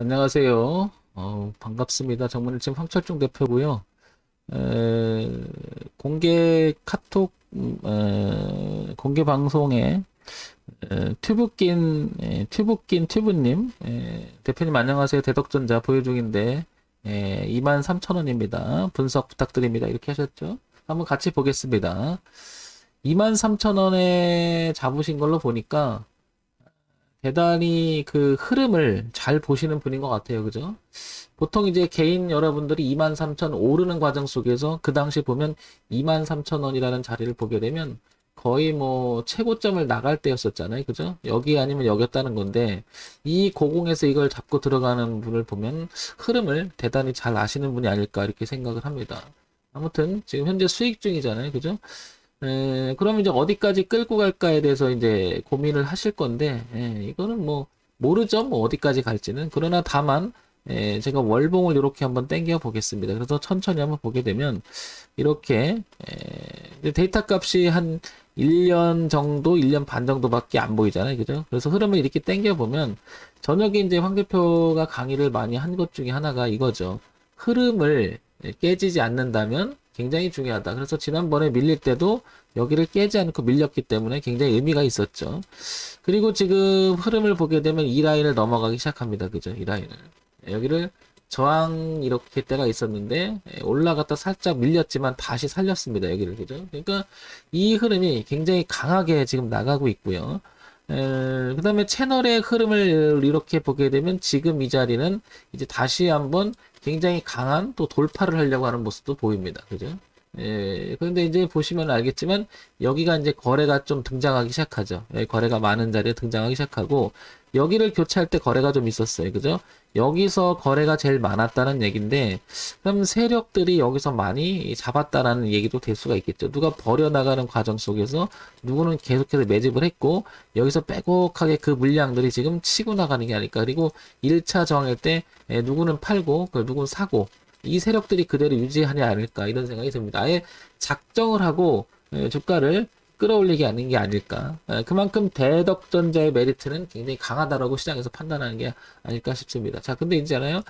안녕하세요. 반갑습니다. 정문일침 황철중 대표고요. 공개 카톡, 공개 방송에 튜브님, 대표님 안녕하세요. 대덕전자 보유 중인데 23,000원입니다. 분석 부탁드립니다. 이렇게 하셨죠? 한번 같이 보겠습니다. 23,000원에 잡으신 걸로 보니까 대단히 그 흐름을 잘 보시는 분인 것 같아요. 그죠? 보통 이제 개인 여러분들이 23,000 오르는 과정 속에서 그 당시 보면 23,000원이라는 자리를 보게 되면 거의 뭐 최고점을 나갈 때였었잖아요. 그죠? 여기 아니면 여기였다는 건데 이 고공에서 이걸 잡고 들어가는 분을 보면 흐름을 대단히 잘 아시는 분이 아닐까 이렇게 생각을 합니다. 아무튼 지금 현재 수익 중이잖아요. 그죠? 그럼 이제 어디까지 끌고 갈까에 대해서 이제 고민을 하실 건데, 이거는 뭐, 모르죠. 뭐, 어디까지 갈지는. 그러나 다만, 제가 월봉을 이렇게 한번 당겨 보겠습니다. 그래서 천천히 한번 보게 되면, 이렇게, 이제 데이터 값이 한 1년 정도, 1년 반 정도밖에 안 보이잖아요. 그죠? 그래서 흐름을 이렇게 당겨 보면, 저녁에 이제 황 대표가 강의를 많이 한 것 중에 하나가 이거죠. 흐름을 깨지지 않는다면 굉장히 중요하다. 그래서 지난번에 밀릴 때도 여기를 깨지 않고 밀렸기 때문에 굉장히 의미가 있었죠. 그리고 지금 흐름을 보게 되면 이 라인을 넘어가기 시작합니다. 그죠? 이 라인을. 여기를 저항 이렇게 때가 있었는데 올라갔다 살짝 밀렸지만 다시 살렸습니다. 여기를. 그죠? 그러니까 이 흐름이 굉장히 강하게 지금 나가고 있고요. 그 다음에 채널의 흐름을 이렇게 보게 되면 지금 이 자리는 이제 다시 한번 굉장히 강한 또 돌파를 하려고 하는 모습도 보입니다. 그죠? 그런데 이제 보시면 알겠지만 여기가 이제 거래가 좀 등장하기 시작하죠. 거래가 많은 자리에 등장하기 시작하고 여기를 교체할 때 거래가 좀 있었어요. 그죠? 여기서 거래가 제일 많았다는 얘기인데 그럼 세력들이 여기서 많이 잡았다라는 얘기도 될 수가 있겠죠. 누가 버려나가는 과정 속에서 누구는 계속해서 매집을 했고 여기서 빼곡하게 그 물량들이 지금 치고 나가는 게 아닐까. 그리고 1차 저항일 때 누구는 팔고 누구는 사고 이 세력들이 그대로 유지하냐 아닐까 이런 생각이 듭니다. 아예 작정을 하고 주가를 끌어올리게 하는 게 아닐까. 그만큼 대덕전자의 메리트는 굉장히 강하다라고 시장에서 판단하는 게 아닐까 싶습니다. 자, 근데 있잖아요.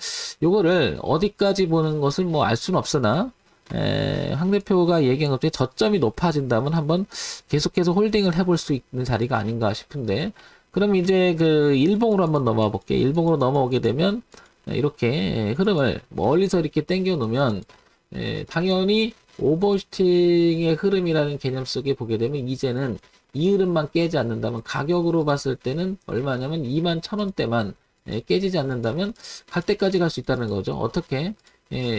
요거를 어디까지 보는 것을 뭐 알 수는 없으나 황 대표가 얘기한 것 중에 저점이 높아진다면 한번 계속해서 홀딩을 해볼 수 있는 자리가 아닌가 싶은데 그럼 이제 그 일봉으로 한번 넘어가 볼게요. 일봉으로 넘어오게 되면 이렇게 흐름을 멀리서 이렇게 당겨 놓으면 당연히 오버슈팅의 흐름이라는 개념 속에 보게 되면 이제는 이 흐름만 깨지 않는다면 가격으로 봤을 때는 얼마냐면 21,000원대만 깨지지 않는다면 갈 때까지 갈 수 있다는 거죠. 어떻게?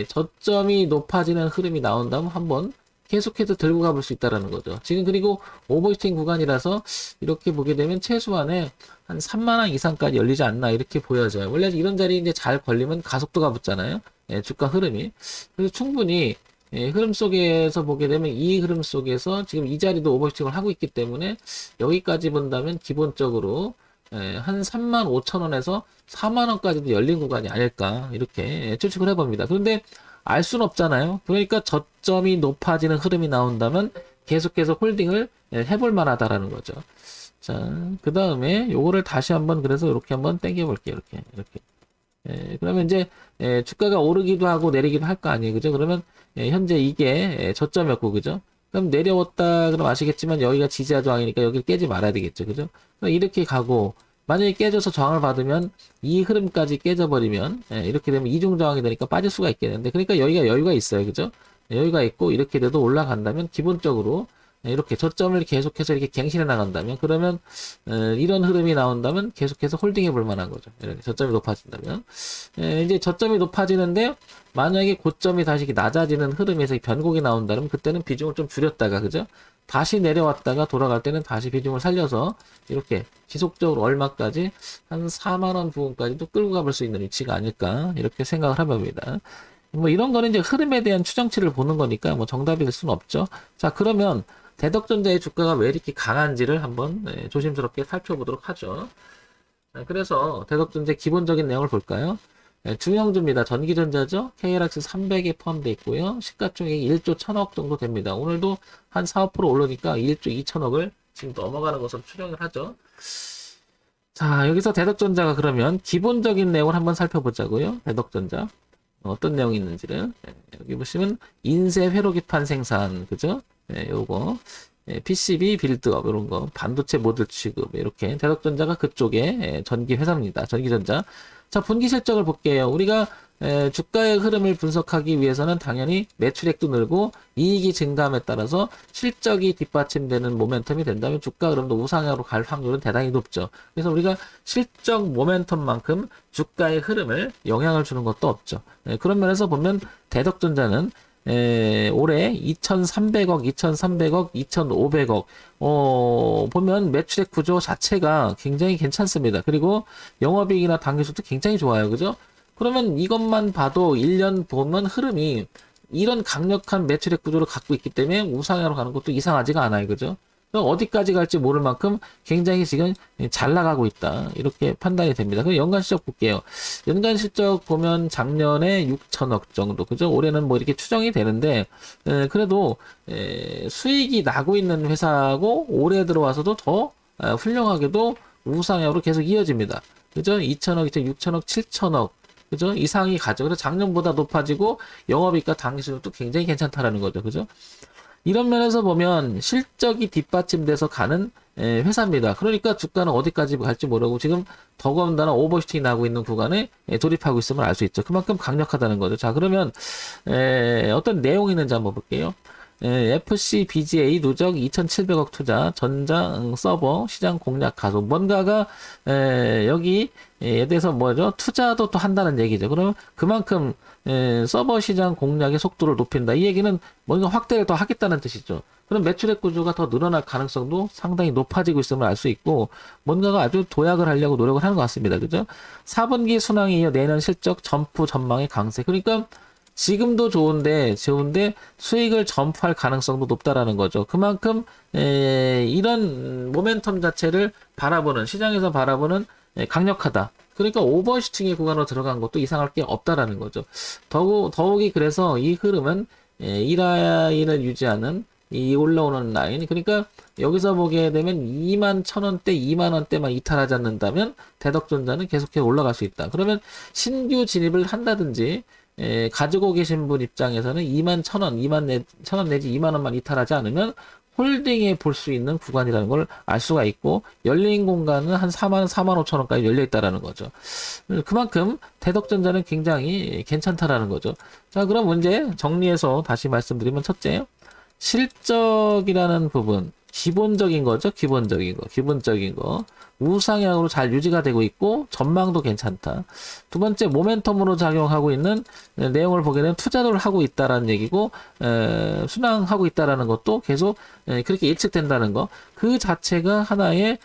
저점이 높아지는 흐름이 나온다면 한번 계속해서 들고 가볼 수 있다는 거죠. 지금 그리고 오버슈팅 구간이라서 이렇게 보게 되면 최소한의 한 3만 원 이상까지 열리지 않나 이렇게 보여져요. 원래 이런 자리 이제 잘 걸리면 가속도가 붙잖아요. 주가 흐름이. 그래서 충분히 흐름 속에서 보게 되면 이 흐름 속에서 지금 이 자리도 오버슈팅을 하고 있기 때문에 여기까지 본다면 기본적으로 한 3만 5천 원에서 4만 원까지도 열린 구간이 아닐까 이렇게 추측을 해봅니다. 그런데 알 수는 없잖아요. 그러니까 저점이 높아지는 흐름이 나온다면 계속해서 홀딩을 해볼 만하다라는 거죠. 자, 그 다음에 요거를 다시 한번 그래서 이렇게 한번 당겨 볼게요. 이렇게. 그러면 이제 주가가 오르기도 하고 내리기도 할 거 아니에요. 그죠? 그러면 현재 이게 저점이었고 그죠? 그럼 내려왔다 그럼 아시겠지만 여기가 지지하 저항이니까 여기를 깨지 말아야 되겠죠. 그죠? 그럼 이렇게 가고 만약에 깨져서 저항을 받으면 이 흐름까지 깨져버리면 이렇게 되면 이중 저항이 되니까 빠질 수가 있겠는데 그러니까 여기가 여유가 있어요. 그죠? 여유가 있고 이렇게 돼도 올라간다면 기본적으로 이렇게 저점을 계속해서 이렇게 갱신해 나간다면 그러면 이런 흐름이 나온다면 계속해서 홀딩해 볼 만한 거죠. 이렇게 저점이 높아진다면 이제 저점이 높아지는데 만약에 고점이 다시 낮아지는 흐름에서 변곡이 나온다면 그때는 비중을 좀 줄였다가 그죠? 다시 내려왔다가 돌아갈 때는 다시 비중을 살려서 이렇게 지속적으로 얼마까지 한 4만 원 부분까지도 끌고 가볼 수 있는 위치가 아닐까 이렇게 생각을 해봅니다. 뭐 이런 거는 이제 흐름에 대한 추정치를 보는 거니까 뭐 정답이 될 수는 없죠. 자, 그러면 대덕전자의 주가가 왜 이렇게 강한지를 한번 조심스럽게 살펴보도록 하죠. 자, 그래서 대덕전자 기본적인 내용을 볼까요? 중형주입니다. 전기전자죠. KLX 300에 포함되어 있고요. 시가총액이 1조 1000억 정도 됩니다. 오늘도 한 4, 5% 오르니까 1조 2천억을 지금 넘어가는 것으로 추정을 하죠. 자, 여기서 대덕전자가 그러면 기본적인 내용을 한번 살펴보자고요. 대덕전자. 어떤 내용이 있는지를. 여기 보시면 인쇄 회로기판 생산, 그죠? 요거. PCB 빌드업, 이런 거. 반도체 모듈 취급, 이렇게. 대덕전자가 그쪽에 전기 회사입니다. 전기전자. 자, 분기 실적을 볼게요. 우리가 주가의 흐름을 분석하기 위해서는 당연히 매출액도 늘고 이익이 증가함에 따라서 실적이 뒷받침되는 모멘텀이 된다면 주가 흐름도 우상향으로 갈 확률은 대단히 높죠. 그래서 우리가 실적 모멘텀만큼 주가의 흐름을 영향을 주는 것도 없죠. 그런 면에서 보면 대덕전자는 올해 2,300억, 2,300억, 2,500억, 보면 매출액 구조 자체가 굉장히 괜찮습니다. 그리고 영업이익이나 당기수도 굉장히 좋아요. 그죠? 그러면 이것만 봐도 1년 보면 흐름이 이런 강력한 매출액 구조를 갖고 있기 때문에 우상향으로 가는 것도 이상하지가 않아요. 그죠? 어디까지 갈지 모를 만큼 굉장히 지금 잘 나가고 있다. 이렇게 판단이 됩니다. 그럼 연간 실적 볼게요. 연간 실적 보면 작년에 6천억 정도. 그죠? 올해는 뭐 이렇게 추정이 되는데, 그래도, 수익이 나고 있는 회사고, 올해 들어와서도 더 훌륭하게도 우상향으로 계속 이어집니다. 그죠? 2천억, 6천억, 7천억. 그죠? 이상이 가죠. 그래서 작년보다 높아지고, 영업이익과 당기수익도 굉장히 괜찮다라는 거죠. 그죠? 이런 면에서 보면 실적이 뒷받침돼서 가는 회사입니다. 그러니까 주가는 어디까지 갈지 모르고 지금 더군다나 오버슈팅이 나고 있는 구간에 돌입하고 있음을 알 수 있죠. 그만큼 강력하다는 거죠. 자, 그러면 어떤 내용이 있는지 한번 볼게요. FC BGA 누적 2,700억 투자, 전자 서버 시장 공략 가속. 뭔가가 여기에 대해서 뭐죠? 투자도 또 한다는 얘기죠. 그러면 그만큼 서버 시장 공략의 속도를 높인다. 이 얘기는 뭔가 확대를 더 하겠다는 뜻이죠. 그럼 매출액 구조가 더 늘어날 가능성도 상당히 높아지고 있음을 알 수 있고 뭔가가 아주 도약을 하려고 노력을 하는 것 같습니다. 그죠? 4분기 순항에 이어 내년 실적 점프 전망의 강세. 그러니까 지금도 좋은데 수익을 점프할 가능성도 높다라는 거죠. 그만큼 이런 모멘텀 자체를 바라보는 시장에서 바라보는 강력하다. 그러니까 오버슈팅의 구간으로 들어간 것도 이상할 게 없다라는 거죠. 더욱이 그래서 이 흐름은 이 라인을 유지하는 이 올라오는 라인. 그러니까 여기서 보게 되면 2만 1,000원대, 2만 원대만 이탈하지 않는다면 대덕전자는 계속해서 올라갈 수 있다. 그러면 신규 진입을 한다든지 가지고 계신 분 입장에서는 2만 1,000원, 1,000원 내지 2만 원만 이탈하지 않으면 홀딩에 볼 수 있는 구간이라는 걸 알 수가 있고 열린 공간은 한 4만 원, 4만 5천 원까지 열려 있다라는 거죠. 그만큼 대덕전자는 굉장히 괜찮다라는 거죠. 자, 그럼 문제 정리해서 다시 말씀드리면 첫째, 실적이라는 부분 기본적인 거죠. 기본적인 거. 우상향으로 잘 유지가 되고 있고 전망도 괜찮다. 두 번째, 모멘텀으로 작용하고 있는 내용을 보게 되면 투자를 하고 있다라는 얘기고 순항하고 있다라는 것도 계속 그렇게 예측된다는 거. 그 자체가 하나의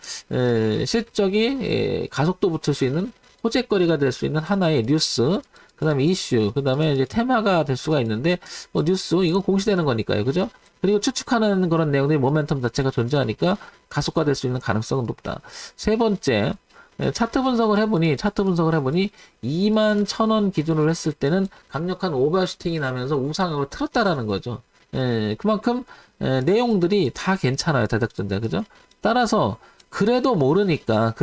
실적이 가속도 붙을 수 있는 호재거리가 될 수 있는 하나의 뉴스. 그 다음에 이슈, 그 다음에 이제 테마가 될 수가 있는데, 뭐 뉴스, 이건 공시되는 거니까요. 그죠? 그리고 추측하는 그런 내용들이 모멘텀 자체가 존재하니까 가속화될 수 있는 가능성은 높다. 세 번째, 차트 분석을 해보니 2만 1,000원 기준으로 했을 때는 강력한 오버슈팅이 나면서 우상향으로 틀었다라는 거죠. 그만큼 내용들이 다 괜찮아요. 대덕전자. 그죠? 따라서 그래도 모르니까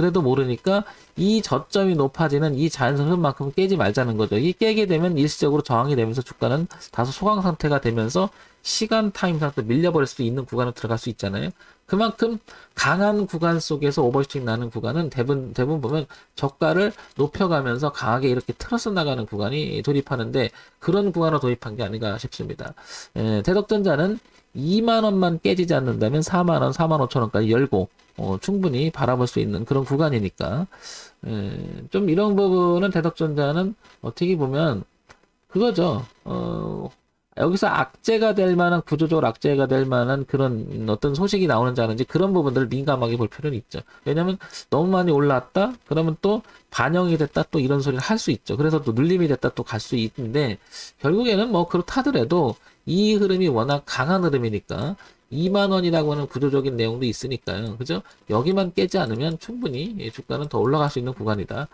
이 저점이 높아지는 이 자연스러운 흐름만큼 깨지 말자는 거죠. 이 깨게 되면 일시적으로 저항이 되면서 주가는 다소 소강 상태가 되면서 시간 타임상 또 밀려버릴 수도 있는 구간으로 들어갈 수 있잖아요. 그만큼 강한 구간 속에서 오버슈팅 나는 구간은 대부분 보면 저가를 높여가면서 강하게 이렇게 틀어서 나가는 구간이 돌입하는데 그런 구간으로 돌입한 게 아닌가 싶습니다. 대덕전자는 2만 원만 깨지지 않는다면 4만 원, 4만 5천 원까지 열고 충분히 바라볼 수 있는 그런 구간이니까 좀 이런 부분은 대덕전자는 어떻게 보면 그거죠. 여기서 악재가 될 만한 구조적으로 악재가 될 만한 그런 어떤 소식이 나오는지 아는지 그런 부분들을 민감하게 볼 필요는 있죠. 왜냐하면 너무 많이 올랐다 그러면 또 반영이 됐다 또 이런 소리를 할 수 있죠. 그래서 또 눌림이 됐다 또 갈 수 있는데 결국에는 뭐 그렇다 하더라도 이 흐름이 워낙 강한 흐름이니까 2만 원이라고 하는 구조적인 내용도 있으니까요. 그죠? 여기만 깨지 않으면 충분히 주가는 더 올라갈 수 있는 구간이다.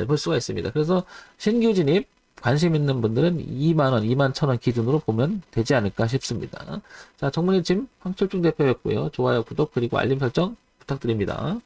볼 수가 있습니다. 그래서 신규 진입 관심 있는 분들은 2만 원, 2만 1,000원 기준으로 보면 되지 않을까 싶습니다. 자, 정문의 짐 황철중 대표였고요. 좋아요, 구독, 그리고 알림 설정 부탁드립니다.